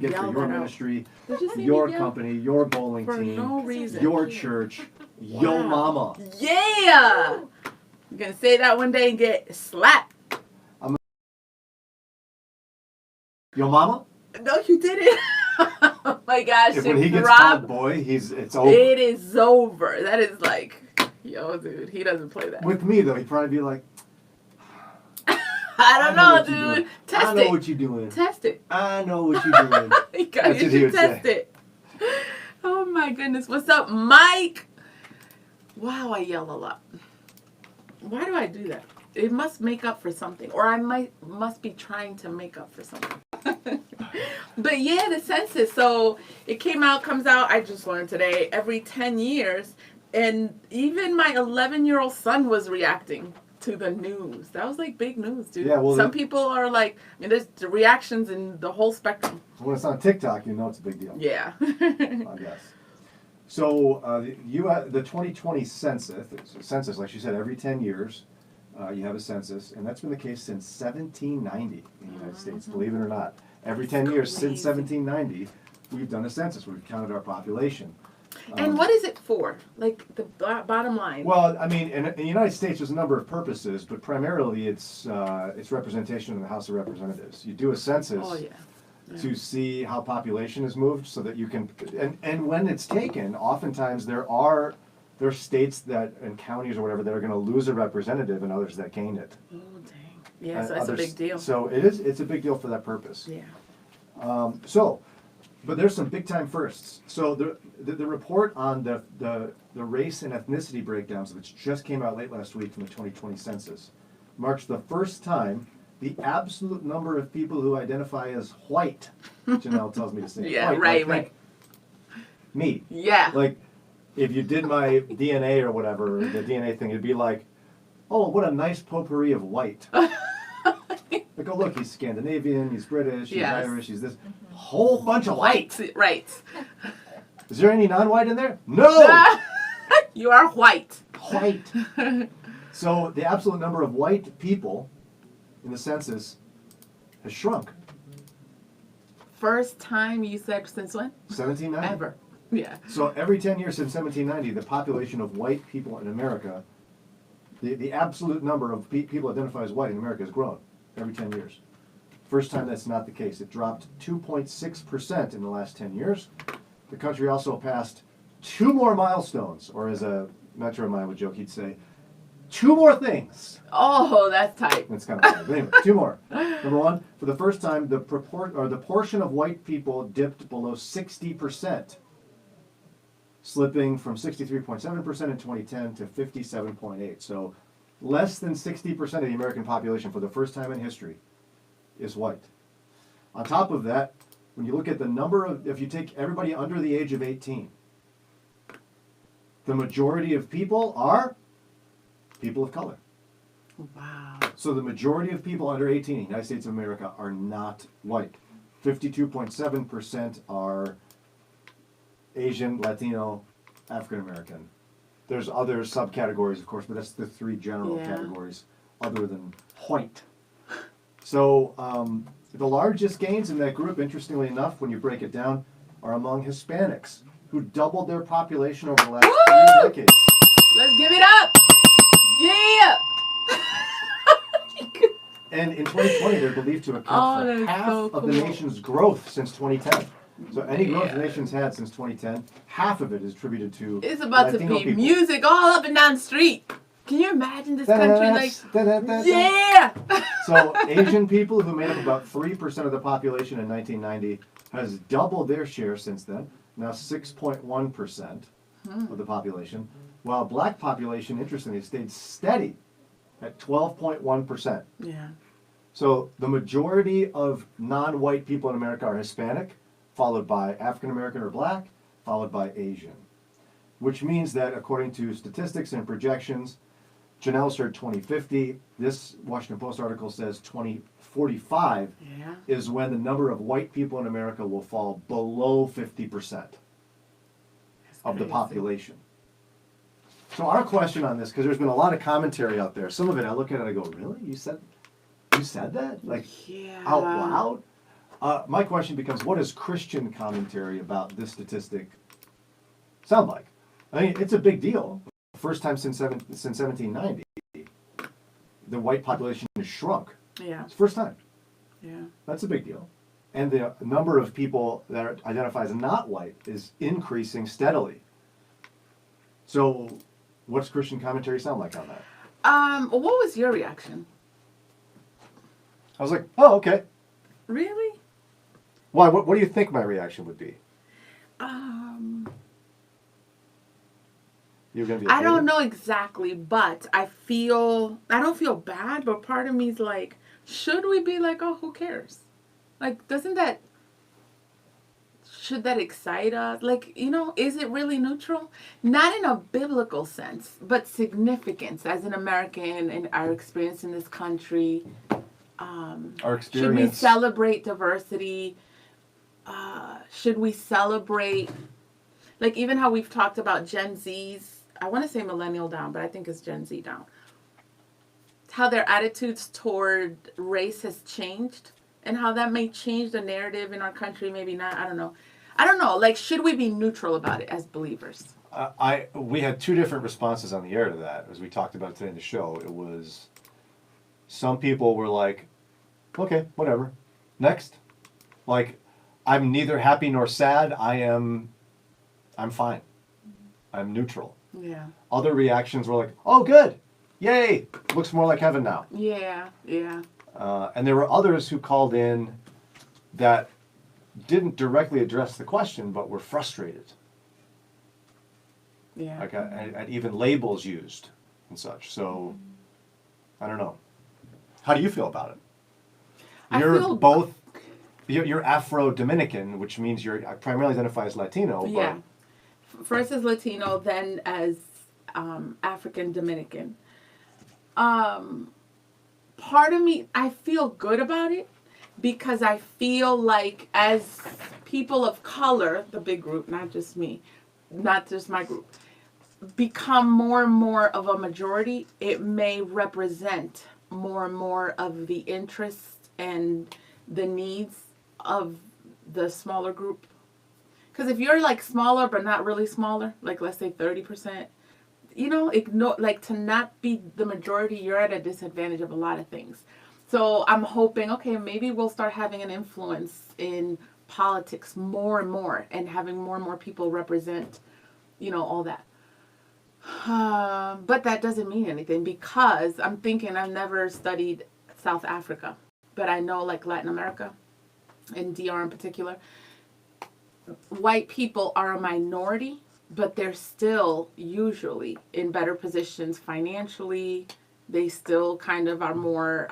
get for your ministry, your your company, your bowling team, no reason. your church, yo mama. Yeah! You're going to say that one day and get slapped. Yo mama? No, you didn't. Oh my gosh. When he gets called boy, it's over. It is over. That is like, yo, dude, he doesn't play that. With me, though, he'd probably be like, I don't know, dude. Test it. I know what you're doing. Test it. I know what you're doing. You should test it. Oh my goodness. What's up, Mike? Wow, I yell a lot. Why do I do that? It must make up for something. Or I must be trying to make up for something. But yeah, the census. So it comes out, I just learned today, every 10 years. And even my 11-year-old son was reacting to the news. That was like big news, dude. Yeah, well, some people are like, there's the reactions in the whole spectrum. When it's on TikTok, you know it's a big deal. Yeah. I guess. So the 2020 census, like she said, every 10 years you have a census, and that's been the case since 1790 in the United States, believe it or not. Every 10 years since 1790, we've done a census. We've counted our population. And what is it for? Like the bottom line? Well, I mean, in the United States, there's a number of purposes, but primarily it's representation in the House of Representatives. You do a census to see how population has moved, so that you can, and when it's taken, oftentimes there are states that and counties or whatever that are going to lose a representative, and others that gain it. Oh dang! Yeah, so that's a big deal. So it's a big deal for that purpose. Yeah. But there's some big time firsts. So the report on the race and ethnicity breakdowns, which just came out late last week from the 2020 census, marks the first time the absolute number of people who identify as white, Jannelle tells me to say, yeah, white, right. Me. Yeah. Like, if you did my DNA or whatever, the DNA thing, it'd be like, oh, what a nice potpourri of white. Like, oh, look, he's Scandinavian, he's British, he's Irish, he's this. Whole bunch of white. Right. Is there any non-white in there? No! You are white. White. So the absolute number of white people in the census has shrunk. First time you said since when? 1790. Ever. Yeah. So every 10 years since 1790, the population of white people in America, the absolute number of people identified as white in America has grown every 10 years. First time that's not the case. It dropped 2.6% in the last 10 years. The country also passed 2 more milestones, or as a Metro Mind would joke, he'd say, 2 more things. Oh, that's tight. That's kind of funny. But anyway, 2 more. Number 1, for the first time, the portion of white people dipped below 60%, slipping from 63.7% in 2010 to 57.8%. So less than 60% of the American population for the first time in history is white. On top of that, when you look at the number of, if you take everybody under the age of 18, the majority of people are people of color. Wow. So the majority of people under 18 in the United States of America are not white. 52.7% are Asian, Latino, African American. There's other subcategories, of course, but that's the 3 general categories other than white. So the largest gains in that group, interestingly enough, when you break it down, are among Hispanics, who doubled their population over the last 3 decades. Let's give it up! Yeah! And in 2020, they're believed to account for half of the nation's growth since 2010. So any growth the nation's had since 2010, half of it is attributed to It's about Latino to be people. Music all up and down the street. Can you imagine this country like... Yeah! So Asian people, who made up about 3% of the population in 1990, has doubled their share since then, now 6.1% of the population, while black population, interestingly, stayed steady at 12.1%. Yeah. So the majority of non-white people in America are Hispanic, followed by African American or black, followed by Asian. Which means that, according to statistics and projections, Jannelle said 2050. This Washington Post article says 2045 is when the number of white people in America will fall below 50% of the population. So our question on this, because there's been a lot of commentary out there, some of it I look at it and I go, really? You said that? Like, out loud? my question becomes, what does Christian commentary about this statistic sound like? I mean, it's a big deal. First time since 1790, the white population has shrunk. Yeah. It's the first time. Yeah. That's a big deal. And the number of people that identify as not white is increasing steadily. So, what's Christian commentary sound like on that? What was your reaction? I was like, oh, okay. Really? Why? What do you think my reaction would be? You're gonna be. I don't know exactly, but I don't feel bad, but part of me is like, should we be like, oh, who cares? Like, should that excite us? Like, is it really neutral? Not in a biblical sense, but significance as an American and our experience in this country. Our experience. Should we celebrate diversity? Should we celebrate, like, even how we've talked about Gen Zs? I want to say millennial down, but I think it's Gen Z down. How their attitudes toward race has changed and how that may change the narrative in our country, maybe not. I don't know. Like, should we be neutral about it as believers? We had two different responses on the air to that, as we talked about today in the show. It was, some people were like, okay, whatever. Next. Like, I'm neither happy nor sad. I'm fine. I'm neutral. Yeah. Other reactions were like, oh, good. Yay. Looks more like heaven now. Yeah. And there were others who called in that didn't directly address the question, but were frustrated. Yeah. Like, and even labels used and such. So, I don't know. How do you feel about it? You're Afro-Dominican, which means you primarily identify as Latino. Yeah. First as Latino, then as African-Dominican. Part of me, I feel good about it because I feel like as people of color, the big group, not just me, not just my group, become more and more of a majority, it may represent more and more of the interests and the needs of the smaller group. Because if you're like smaller but not really smaller, like let's say 30%, to not be the majority, you're at a disadvantage of a lot of things. So I'm hoping, okay, maybe we'll start having an influence in politics more and more and having more and more people represent, all that. But that doesn't mean anything because I'm thinking I've never studied South Africa, but I know like Latin America and DR in particular. White people are a minority, but they're still usually in better positions financially. They still kind of are more,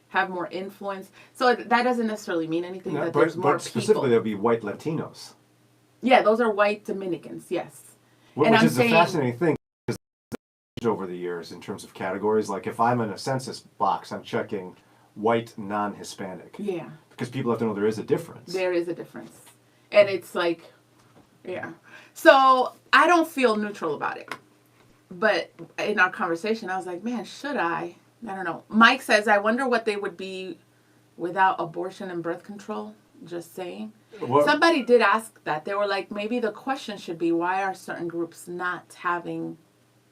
have more influence. So that doesn't necessarily mean anything. No, that there's more but specifically, there'll be white Latinos. Yeah, those are white Dominicans, yes. Which is a fascinating thing over the years in terms of categories. Like if I'm in a census box, I'm checking white non-Hispanic. Yeah. Because people have to know there is a difference. There is a difference. And it's like, yeah. So I don't feel neutral about it. But in our conversation, I was like, man, should I? I don't know. Mike says, I wonder what they would be without abortion and birth control. Just saying. What? Somebody did ask that. They were like, maybe the question should be, why are certain groups not having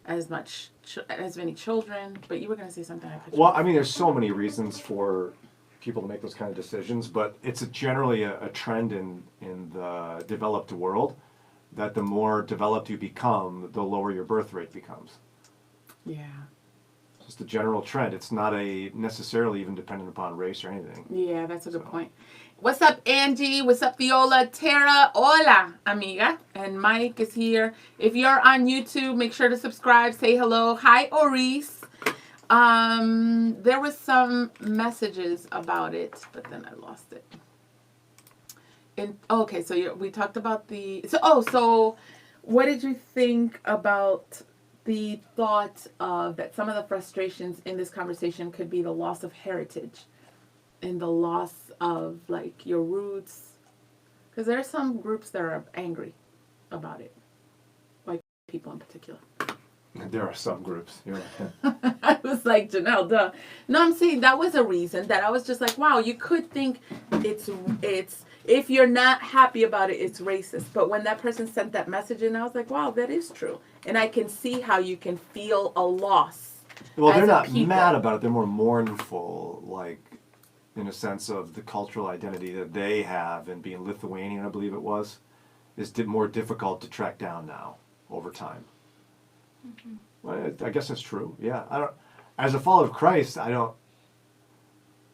as many children? But you were going to say something. Well, I mean, there's so many reasons for people to make those kind of decisions, but it's generally a trend in the developed world that the more developed you become, the lower your birth rate becomes. Yeah. It's just a general trend. It's not necessarily even dependent upon race or anything. Yeah, that's a good point. What's up, Angie? What's up, Viola? Tara? Hola, amiga. And Mike is here. If you're on YouTube, make sure to subscribe. Say hello. Hi, Oris. There was some messages about it, but then I lost it. Okay, so we talked about so what did you think about the thought of that some of the frustrations in this conversation could be the loss of heritage and the loss of like your roots? Because there are some groups that are angry about it, like people in particular. There are some groups. You're like, I was like, Jannelle, duh. No, I'm saying that was a reason that I was just like, wow, you could think it's if you're not happy about it, it's racist. But when that person sent that message in, I was like, wow, that is true. And I can see how you can feel a loss. well, they're as a not people. mad about it. They're more mournful, like in a sense of the cultural identity that they have, and being Lithuanian, I believe it was, is more difficult to track down now over time. Mm-hmm. Well, I guess that's true. Yeah, I don't. As a follower of Christ, I don't.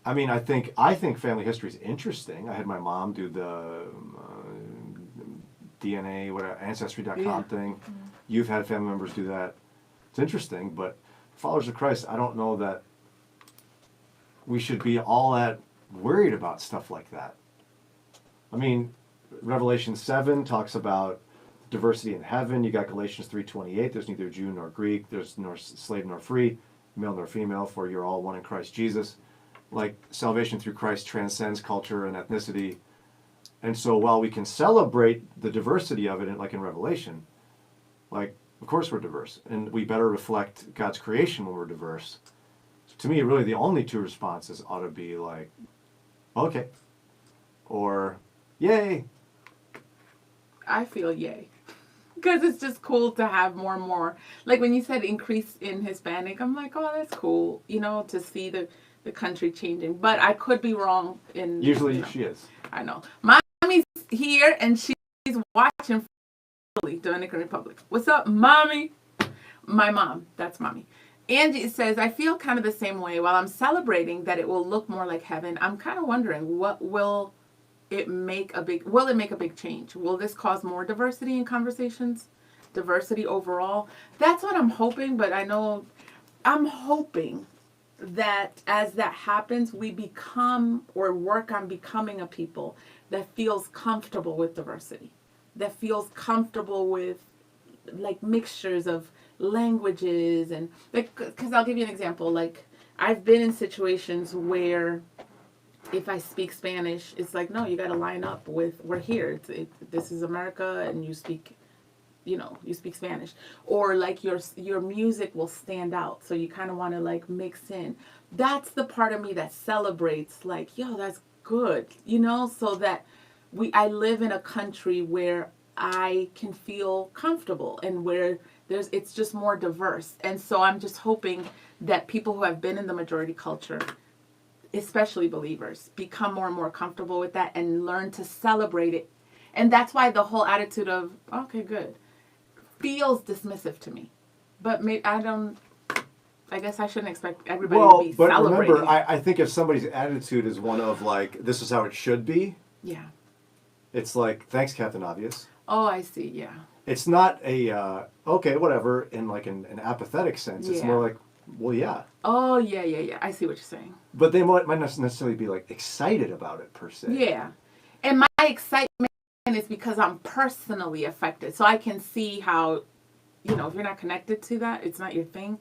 I mean, I think family history is interesting. I had my mom do the DNA, whatever, Ancestry.com Yeah. thing. Mm-hmm. You've had family members do that. It's interesting, but followers of Christ, I don't know that we should be all that worried about stuff like that. I mean, Revelation 7 talks about diversity in heaven. You got Galatians 3:28. There's neither Jew nor Greek. There's nor slave nor free, male nor female, for you're all one in Christ Jesus. Like, salvation through Christ transcends culture and ethnicity. And so while we can celebrate the diversity of it, like in Revelation, like, of course we're diverse. And we better reflect God's creation when we're diverse. So to me, really the only two responses ought to be like, okay, or yay. I feel yay. Because it's just cool to have more and more. Like when you said increase in Hispanic, I'm like, oh, that's cool, to see the country changing. But I could be wrong. Usually she is. I know. Mommy's here and she's watching Dominican Republic. What's up, Mommy? My mom. That's Mommy. Angie says, I feel kind of the same way. While I'm celebrating that it will look more like heaven, I'm kind of wondering, will it make a big change? Will this cause more diversity in conversations? Diversity overall? That's what I'm hoping, but I'm hoping that as that happens, we become or work on becoming a people that feels comfortable with diversity, that feels comfortable with like mixtures of languages and like, because I'll give you an example. Like I've been in situations where if I speak Spanish, it's like, no, you got to line up with, we're here. This is America and you speak Spanish. Or like your music will stand out. So you kind of want to like mix in. That's the part of me that celebrates like, yo, that's good, so that I live in a country where I can feel comfortable and where it's just more diverse. And so I'm just hoping that people who have been in the majority culture, especially believers, become more and more comfortable with that and learn to celebrate it. And that's why the whole attitude of, okay, good, feels dismissive to me. But I guess I shouldn't expect everybody to be celebrating. Remember, I think if somebody's attitude is one of like, this is how it should be. Yeah. It's like, thanks, Captain Obvious. Oh, I see, yeah. It's not a, okay, whatever, in like an apathetic sense. It's more like, well, yeah. Oh, yeah. I see what you're saying. But they might not necessarily be like excited about it per se. Yeah. And my excitement is because I'm personally affected. So I can see how, if you're not connected to that, it's not your thing,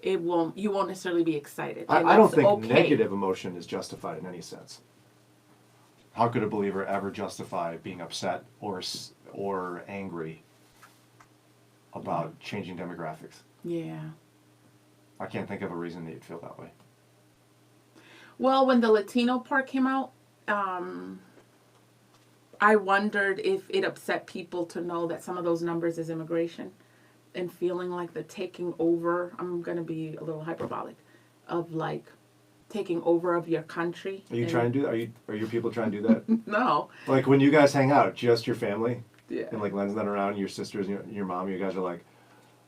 you won't necessarily be excited. I don't think negative emotion is justified in any sense. How could a believer ever justify being upset or angry about changing demographics? Yeah. I can't think of a reason that you'd feel that way. Well, when the Latino part came out, I wondered if it upset people to know that some of those numbers is immigration and feeling like the taking over, I'm going to be a little hyperbolic, of like taking over of your country. Are you trying to do that? Are your people trying to do that? No. Like when you guys hang out, just your family? Yeah. And like Len's not around, your sisters, your mom, you guys are like,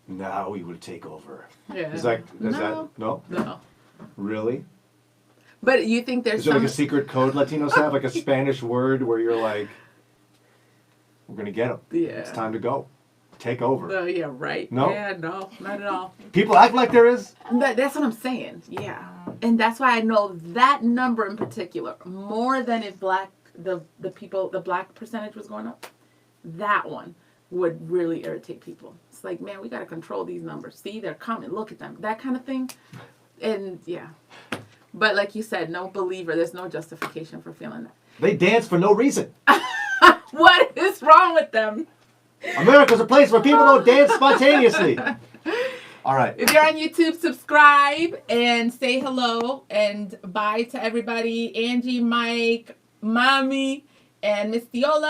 now we would take over. Yeah. Is that no? No. Really? But you think there's Is there like a secret code Latinos have, like a Spanish word where you're like, we're gonna get them. Yeah. It's time to go. Take over. Oh, yeah, right. No? Yeah, no, not at all. People act like there is? That's what I'm saying. Yeah. And that's why I know that number in particular, more than if the black percentage was going up, that one would really irritate people. It's like, man, we got to control these numbers. See, they're coming. Look at them. That kind of thing. And yeah. But like you said, no believer, there's no justification for feeling that. They dance for no reason. What is wrong with them? America's a place where people don't dance spontaneously. All right. If you're on YouTube, subscribe and say hello and bye to everybody. Angie, Mike, Mommy, and Miss Diola.